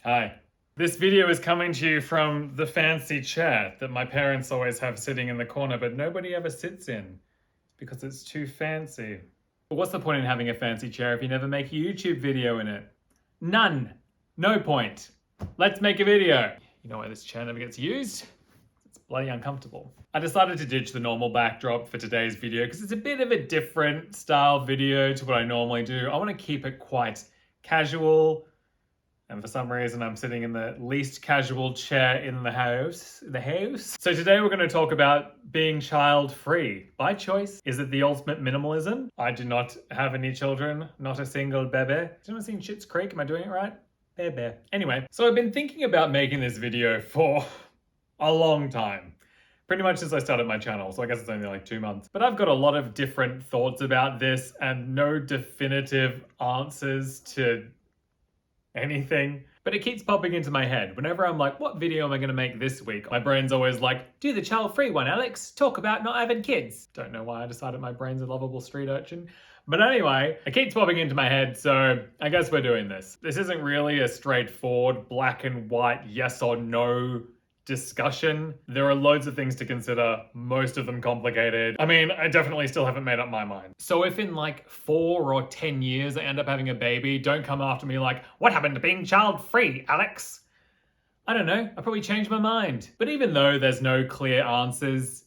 Hi. This video is coming to you from the fancy chair that my parents always have sitting in the corner, but nobody ever sits in because it's too fancy. But what's the point in having a fancy chair if you never make a YouTube video in it? None. No point. Let's make a video. You know why this chair never gets used? It's bloody uncomfortable. I decided to ditch the normal backdrop for today's video because it's a bit of a different style video to what I normally do. I want to keep it quite casual. And for some reason, I'm sitting in the least casual chair in the house. So today we're going to talk about being child-free. By choice. Is it the ultimate minimalism? I do not have any children, not a single bebe. Has anyone seen Schitt's Creek? Am I doing it right? Bebe. Anyway, so I've been thinking about making this video for a long time. Pretty much since I started my channel, so I guess it's only like 2 months. But I've got a lot of different thoughts about this and no definitive answers to anything, but it keeps popping into my head. Whenever I'm like, what video am I going to make this week? My brain's always like, do the child-free one, Alex. Talk about not having kids. Don't know why I decided my brain's a lovable street urchin. But anyway, it keeps popping into my head, so I guess we're doing this. This isn't really a straightforward black and white yes or no discussion. There are loads of things to consider, most of them complicated. I mean, I definitely still haven't made up my mind. So if in like 4 or 10 years I end up having a baby, don't come after me like, what happened to being child-free, Alex? I don't know, I probably changed my mind. But even though there's no clear answers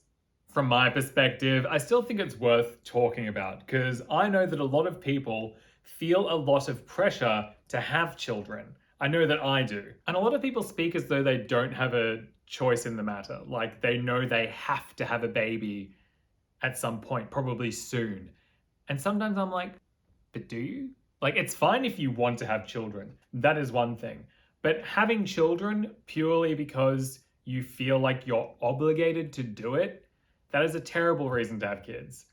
from my perspective, I still think it's worth talking about because I know that a lot of people feel a lot of pressure to have children. I know that I do. And a lot of people speak as though they don't have a choice in the matter. Like they know they have to have a baby at some point, probably soon. And sometimes I'm like, but do you? Like it's fine if you want to have children. That is one thing. But having children purely because you feel like you're obligated to do it, that is a terrible reason to have kids.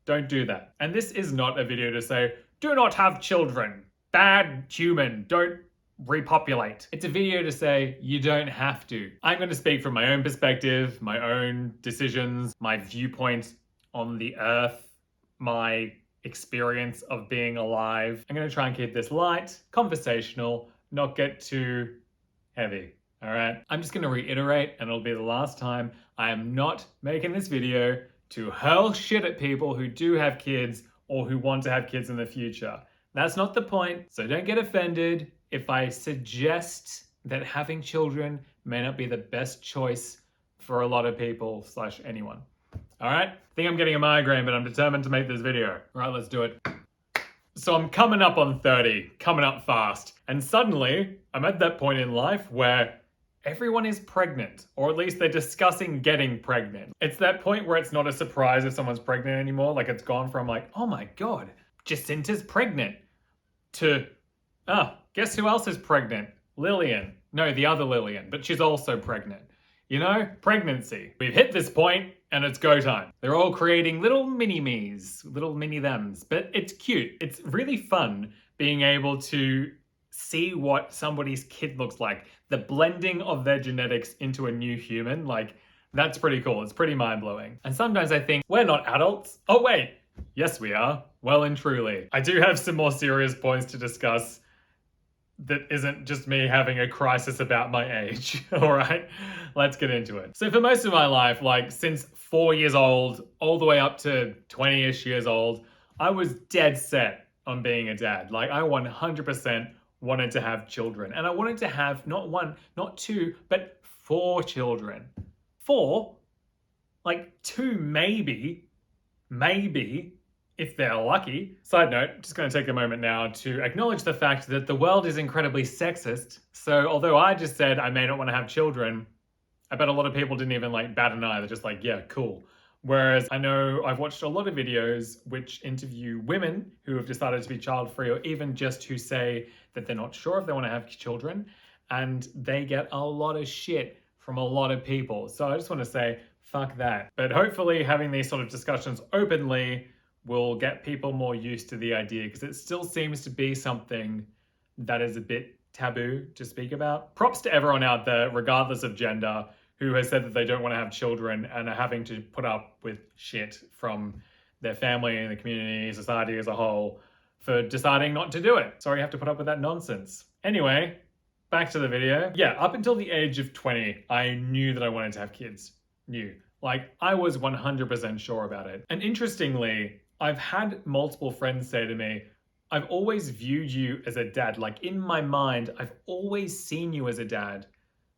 Don't do that. And this is not a video to say, do not have children. Bad human. Don't repopulate. It's a video to say you don't have to. I'm going to speak from my own perspective, my own decisions, my viewpoint on the earth, my experience of being alive. I'm going to try and keep this light, conversational, not get too heavy. All right. I'm just going to reiterate, and it'll be the last time, I am not making this video to hurl shit at people who do have kids or who want to have kids in the future. That's not the point, so don't get offended if I suggest that having children may not be the best choice for a lot of people / anyone. All right? I think I'm getting a migraine, but I'm determined to make this video. All right, let's do it. So I'm coming up on 30, coming up fast. And suddenly, I'm at that point in life where everyone is pregnant, or at least they're discussing getting pregnant. It's that point where it's not a surprise if someone's pregnant anymore. Like it's gone from like, oh my God, Jacinta's pregnant, to, guess who else is pregnant? Lillian. No, the other Lillian, but she's also pregnant. You know, pregnancy. We've hit this point and it's go time. They're all creating little mini-me's, little mini-thems, but it's cute. It's really fun being able to see what somebody's kid looks like. The blending of their genetics into a new human, like, that's pretty cool. It's pretty mind-blowing. And sometimes I think, we're not adults. Oh wait, yes we are. Well and truly. I do have some more serious points to discuss that isn't just me having a crisis about my age. All right, let's get into it. So for most of my life, like since 4 years old, all the way up to 20-ish years old, I was dead set on being a dad. Like I 100% wanted to have children. And I wanted to have not 1, not 2, but 4 children. 4? Like 2 maybe, if they're lucky. Side note, just going to take a moment now to acknowledge the fact that the world is incredibly sexist. So although I just said I may not want to have children, I bet a lot of people didn't even like bat an eye. They're just like, yeah, cool. Whereas I know I've watched a lot of videos which interview women who have decided to be child-free, or even just who say that they're not sure if they want to have children, and they get a lot of shit from a lot of people. So I just want to say, fuck that. But hopefully having these sort of discussions openly will get people more used to the idea, because it still seems to be something that is a bit taboo to speak about. Props to everyone out there, regardless of gender, who has said that they don't want to have children and are having to put up with shit from their family and the community, society as a whole, for deciding not to do it. Sorry you have to put up with that nonsense. Anyway, back to the video. Yeah, up until the age of 20, I knew that I wanted to have kids. Knew. Like, I was 100% sure about it. And interestingly, I've had multiple friends say to me, I've always viewed you as a dad. Like, in my mind, I've always seen you as a dad,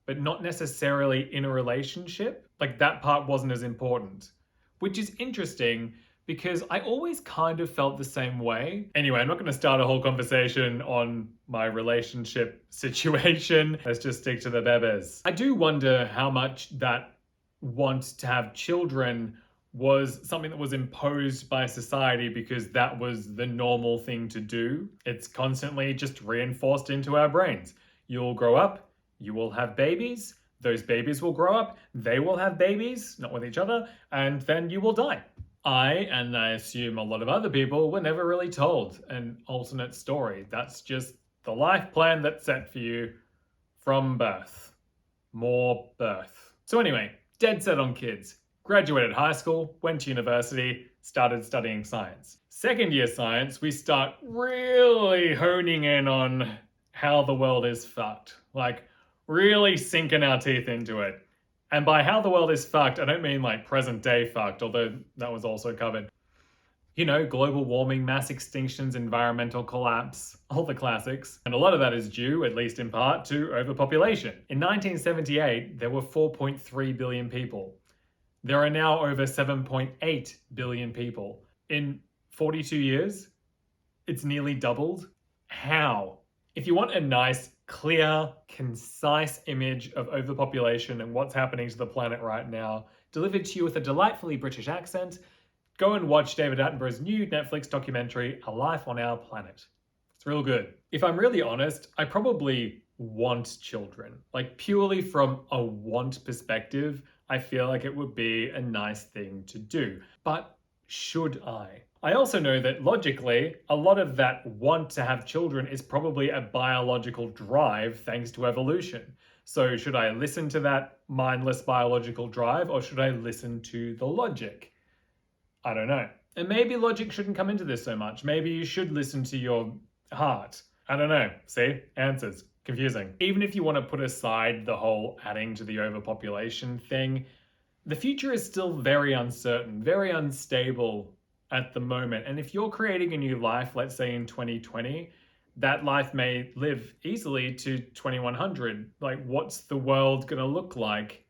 but not necessarily in a relationship. Like, that part wasn't as important, which is interesting because I always kind of felt the same way. Anyway, I'm not going to start a whole conversation on my relationship situation. Let's just stick to the bebes. I do wonder how much that want to have children was something that was imposed by society because that was the normal thing to do. It's constantly just reinforced into our brains. You'll grow up, you will have babies, those babies will grow up, they will have babies, not with each other, and then you will die. And I assume a lot of other people, were never really told an alternate story. That's just the life plan that's set for you from birth. More birth. So anyway, dead set on kids. Graduated high school, went to university, started studying science. Second year science, we start really honing in on how the world is fucked. Like, really sinking our teeth into it. And by how the world is fucked, I don't mean like present day fucked, although that was also covered. You know, global warming, mass extinctions, environmental collapse, all the classics. And a lot of that is due, at least in part, to overpopulation. In 1978, there were 4.3 billion people. There are now over 7.8 billion people. In 42 years, it's nearly doubled. How? If you want a nice, clear, concise image of overpopulation and what's happening to the planet right now, delivered to you with a delightfully British accent, go and watch David Attenborough's new Netflix documentary, A Life on Our Planet. It's real good. If I'm really honest, I probably want children. Like, purely from a want perspective, I feel like it would be a nice thing to do. But should I? I also know that logically, a lot of that want to have children is probably a biological drive thanks to evolution. So should I listen to that mindless biological drive, or should I listen to the logic? I don't know. And maybe logic shouldn't come into this so much. Maybe you should listen to your heart. I don't know. See? Answers. Confusing. Even if you want to put aside the whole adding to the overpopulation thing, the future is still very uncertain, very unstable at the moment. And if you're creating a new life, let's say in 2020, that life may live easily to 2100. Like, what's the world going to look like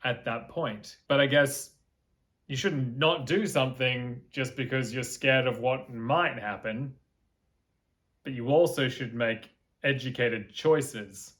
at that point? But I guess you shouldn't not do something just because you're scared of what might happen. But you also should make educated choices.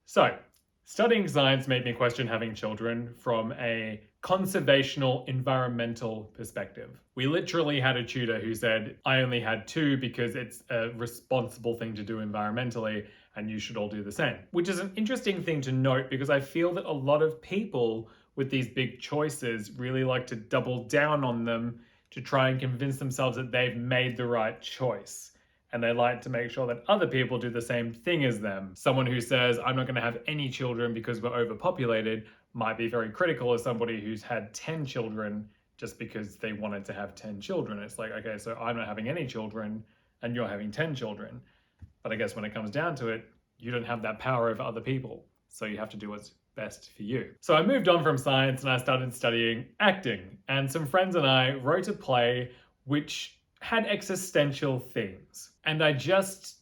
So, studying science made me question having children from a conservational, environmental perspective. We literally had a tutor who said, I only had 2 because it's a responsible thing to do environmentally, and you should all do the same. Which is an interesting thing to note because I feel that a lot of people with these big choices really like to double down on them to try and convince themselves that they've made the right choice. And they like to make sure that other people do the same thing as them. Someone who says, I'm not going to have any children because we're overpopulated, might be very critical of somebody who's had 10 children just because they wanted to have 10 children. It's like, okay, so I'm not having any children and you're having 10 children. But I guess when it comes down to it, you don't have that power over other people. So you have to do what's best for you. So I moved on from science and I started studying acting. And some friends and I wrote a play which had existential themes. And I just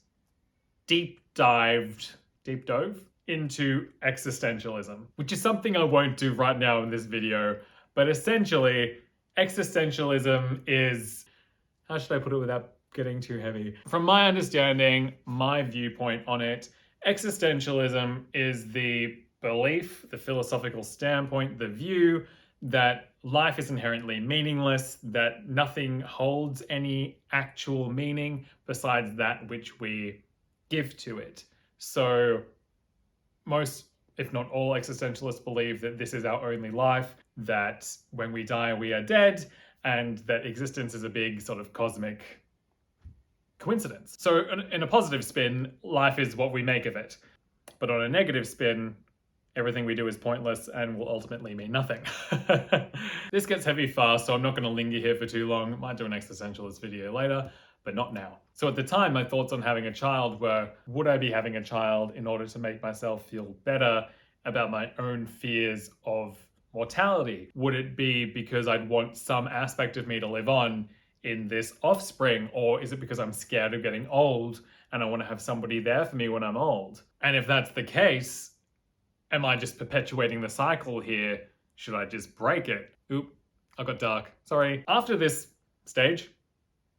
deep dove into existentialism, which is something I won't do right now in this video. But essentially, existentialism is, how should I put it without getting too heavy? From my understanding, my viewpoint on it, existentialism is the belief, the philosophical standpoint, the view that life is inherently meaningless, that nothing holds any actual meaning besides that which we give to it. So most, if not all, existentialists believe that this is our only life, that when we die, we are dead, and that existence is a big sort of cosmic coincidence. So in a positive spin, life is what we make of it. But on a negative spin, everything we do is pointless and will ultimately mean nothing. This gets heavy fast, so I'm not going to linger here for too long. Might do an existentialist video later, but not now. So at the time, my thoughts on having a child were, would I be having a child in order to make myself feel better about my own fears of mortality? Would it be because I'd want some aspect of me to live on in this offspring? Or is it because I'm scared of getting old and I want to have somebody there for me when I'm old? And if that's the case, am I just perpetuating the cycle here? Should I just break it? Oop, I got dark. Sorry. After this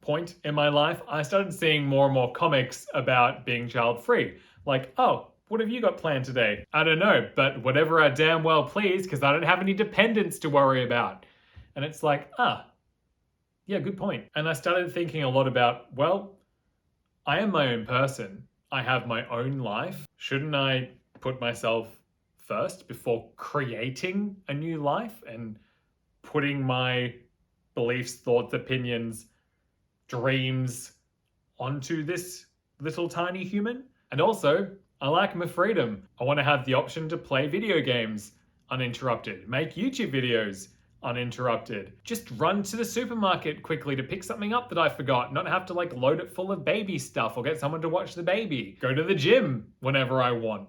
point in my life, I started seeing more and more comics about being child-free. Like, oh, what have you got planned today? I don't know, but whatever I damn well please, because I don't have any dependents to worry about. And it's like, yeah, good point. And I started thinking a lot about, well, I am my own person. I have my own life. Shouldn't I put myself first before creating a new life and putting my beliefs, thoughts, opinions, dreams onto this little tiny human? And also, I like my freedom. I want to have the option to play video games uninterrupted, make YouTube videos uninterrupted, just run to the supermarket quickly to pick something up that I forgot, not have to like load it full of baby stuff or get someone to watch the baby, go to the gym whenever I want,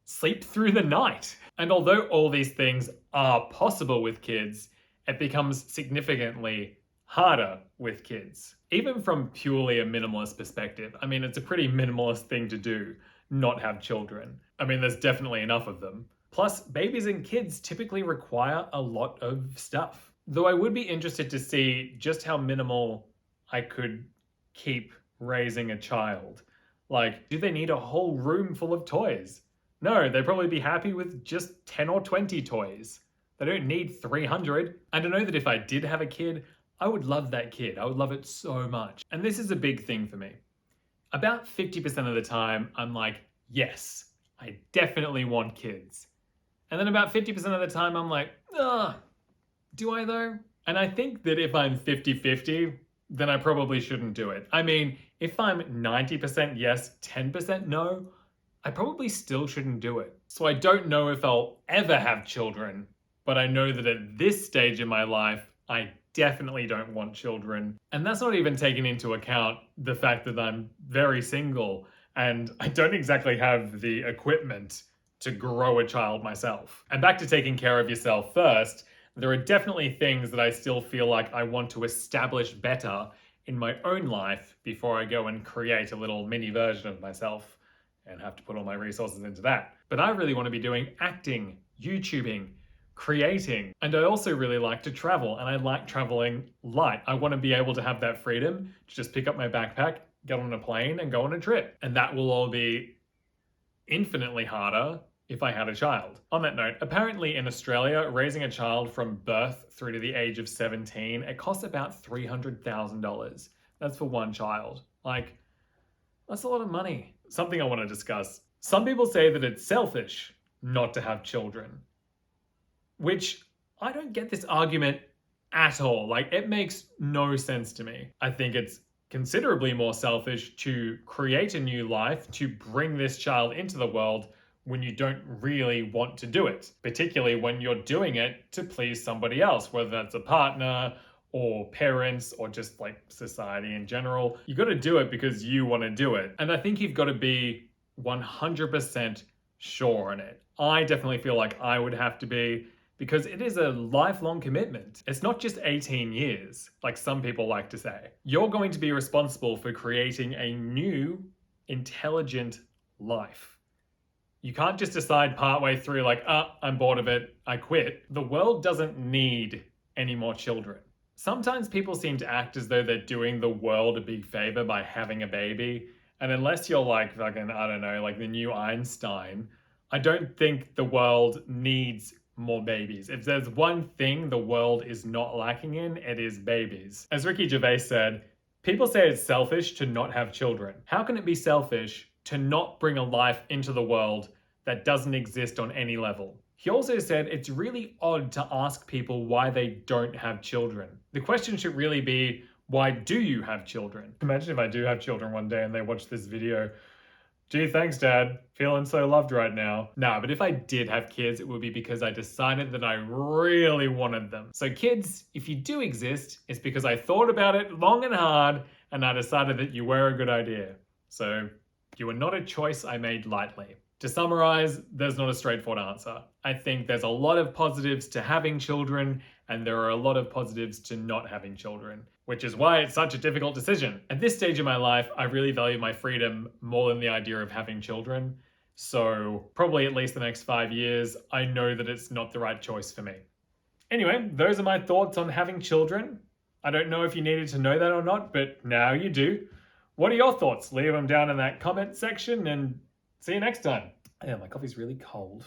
sleep through the night. And although all these things are possible with kids, it becomes significantly harder with kids. Even from purely a minimalist perspective, I mean, it's a pretty minimalist thing to do, not have children. I mean, there's definitely enough of them. Plus, babies and kids typically require a lot of stuff. Though I would be interested to see just how minimal I could keep raising a child. Like, do they need a whole room full of toys? No, they'd probably be happy with just 10 or 20 toys. They don't need 300. And I know that if I did have a kid, I would love that kid. I would love it so much. And this is a big thing for me. About 50% of the time, I'm like, yes, I definitely want kids. And then about 50% of the time, I'm like, do I though? And I think that if I'm 50-50, then I probably shouldn't do it. I mean, if I'm 90% yes, 10% no, I probably still shouldn't do it. So I don't know if I'll ever have children, but I know that at this stage in my life, I definitely don't want children. And that's not even taking into account the fact that I'm very single and I don't exactly have the equipment to grow a child myself. And back to taking care of yourself first, there are definitely things that I still feel like I want to establish better in my own life before I go and create a little mini version of myself and have to put all my resources into that. But I really want to be doing acting, YouTubing, creating, and I also really like to travel, and I like traveling light. I want to be able to have that freedom to just pick up my backpack, get on a plane, and go on a trip. And that will all be infinitely harder if I had a child. On that note, apparently in Australia, raising a child from birth through to the age of 17, it costs about $300,000. That's for one child. Like, that's a lot of money. Something I want to discuss. Some people say that it's selfish not to have children, which I don't get this argument at all. Like, it makes no sense to me. I think it's considerably more selfish to create a new life, to bring this child into the world when you don't really want to do it, particularly when you're doing it to please somebody else, whether that's a partner or parents or just like society in general. You got to do it because you want to do it. And I think you've got to be 100% sure on it. I definitely feel like I would have to be, because it is a lifelong commitment. It's not just 18 years, like some people like to say. You're going to be responsible for creating a new, intelligent life. You can't just decide partway through like, I'm bored of it, I quit. The world doesn't need any more children. Sometimes people seem to act as though they're doing the world a big favor by having a baby. And unless you're like fucking, I don't know, like the new Einstein, I don't think the world needs more babies. If there's one thing the world is not lacking in, it is babies. As Ricky Gervais said, people say it's selfish to not have children. How can it be selfish to not bring a life into the world that doesn't exist on any level? He also said it's really odd to ask people why they don't have children. The question should really be, why do you have children? Imagine if I do have children one day and they watch this video. Gee, thanks, Dad. Feeling so loved right now. Nah, but if I did have kids, it would be because I decided that I really wanted them. So kids, if you do exist, it's because I thought about it long and hard and I decided that you were a good idea. So you were not a choice I made lightly. To summarize, there's not a straightforward answer. I think there's a lot of positives to having children, and there are a lot of positives to not having children, which is why it's such a difficult decision. At this stage in my life, I really value my freedom more than the idea of having children. So probably at least the next 5 years, I know that it's not the right choice for me. Anyway, those are my thoughts on having children. I don't know if you needed to know that or not, but now you do. What are your thoughts? Leave them down in that comment section and see you next time. Yeah, my coffee's really cold.